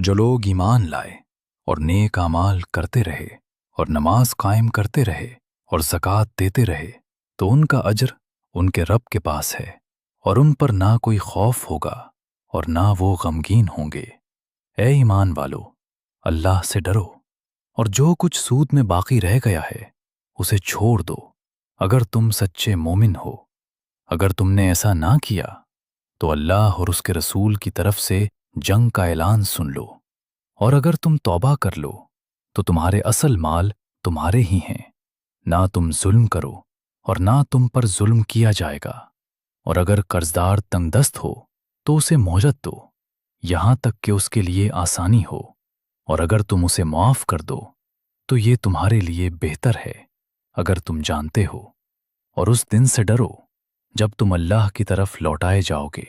جو لوگ ایمان لائے اور نیک اعمال کرتے رہے اور نماز قائم کرتے رہے اور زکوٰۃ دیتے رہے تو ان کا اجر ان کے رب کے پاس ہے، اور ان پر نہ کوئی خوف ہوگا اور نہ وہ غمگین ہوں گے۔ اے ایمان والو، اللہ سے ڈرو، اور جو کچھ سود میں باقی رہ گیا ہے اسے چھوڑ دو، اگر تم سچے مومن ہو۔ اگر تم نے ایسا نہ کیا تو اللہ اور اس کے رسول کی طرف سے جنگ کا اعلان سن لو، اور اگر تم توبہ کر لو تو تمہارے اصل مال تمہارے ہی ہیں۔ نہ تم ظلم کرو اور نہ تم پر ظلم کیا جائے گا، اور اگر قرضدار تنگ دست ہو تو اسے مہلت دو یہاں تک کہ اس کے لیے آسانی ہو، اور اگر تم اسے معاف کر دو تو یہ تمہارے لیے بہتر ہے اگر تم جانتے ہو۔ اور اس دن سے ڈرو جب تم اللہ کی طرف لوٹائے جاؤ گے،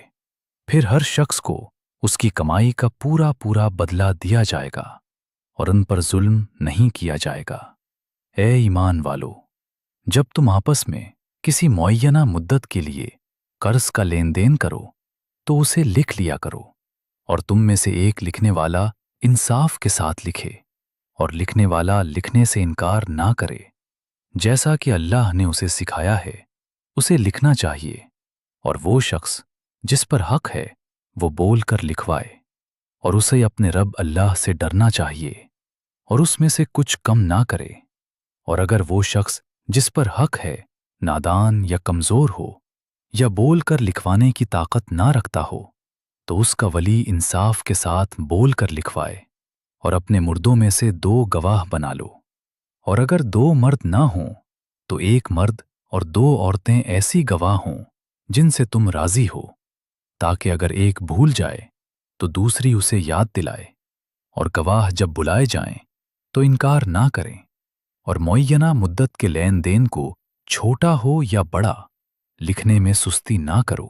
پھر ہر شخص کو اس کی کمائی کا پورا پورا بدلہ دیا جائے گا، اور ان پر ظلم نہیں کیا جائے گا۔ اے ایمان والو، جب تم آپس میں کسی معینہ مدت کے لیے قرض کا لین دین کرو تو اسے لکھ لیا کرو، اور تم میں سے ایک لکھنے والا انصاف کے ساتھ لکھے، اور لکھنے والا لکھنے سے انکار نہ کرے۔ جیسا کہ اللہ نے اسے سکھایا ہے اسے لکھنا چاہیے، اور وہ شخص جس پر حق ہے وہ بول کر لکھوائے، اور اسے اپنے رب اللہ سے ڈرنا چاہیے اور اس میں سے کچھ کم نہ کرے۔ اور اگر وہ شخص جس پر حق ہے نادان یا کمزور ہو یا بول کر لکھوانے کی طاقت نہ رکھتا ہو تو اس کا ولی انصاف کے ساتھ بول کر لکھوائے، اور اپنے مردوں میں سے 2 گواہ بنا لو۔ اور اگر 2 مرد نہ ہوں تو 1 مرد اور 2 عورتیں ایسی گواہ ہوں جن سے تم راضی ہو، تاکہ اگر ایک بھول جائے تو دوسری اسے یاد دلائے، اور گواہ جب بلائے جائیں تو انکار نہ کریں۔ اور معینہ مدت کے لین دین کو چھوٹا ہو یا بڑا لکھنے میں سستی نہ کرو،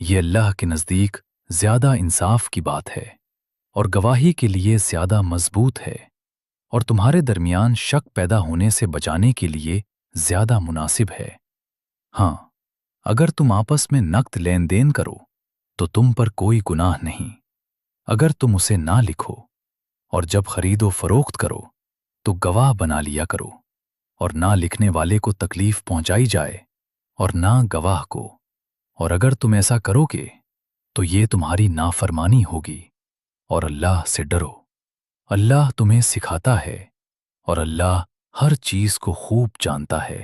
یہ اللہ کے نزدیک زیادہ انصاف کی بات ہے اور گواہی کے لیے زیادہ مضبوط ہے، اور تمہارے درمیان شک پیدا ہونے سے بچانے کے لیے زیادہ مناسب ہے۔ ہاں، اگر تم آپس میں نقد لین دین کرو تو تم پر کوئی گناہ نہیں، اگر تم اسے نہ لکھو، اور جب خرید و فروخت کرو تو گواہ بنا لیا کرو، اور نہ لکھنے والے کو تکلیف پہنچائی جائے اور نہ گواہ کو۔ اور اگر تم ایسا کرو گے تو یہ تمہاری نافرمانی ہوگی، اور اللہ سے ڈرو، اللہ تمہیں سکھاتا ہے اور اللہ ہر چیز کو خوب جانتا ہے۔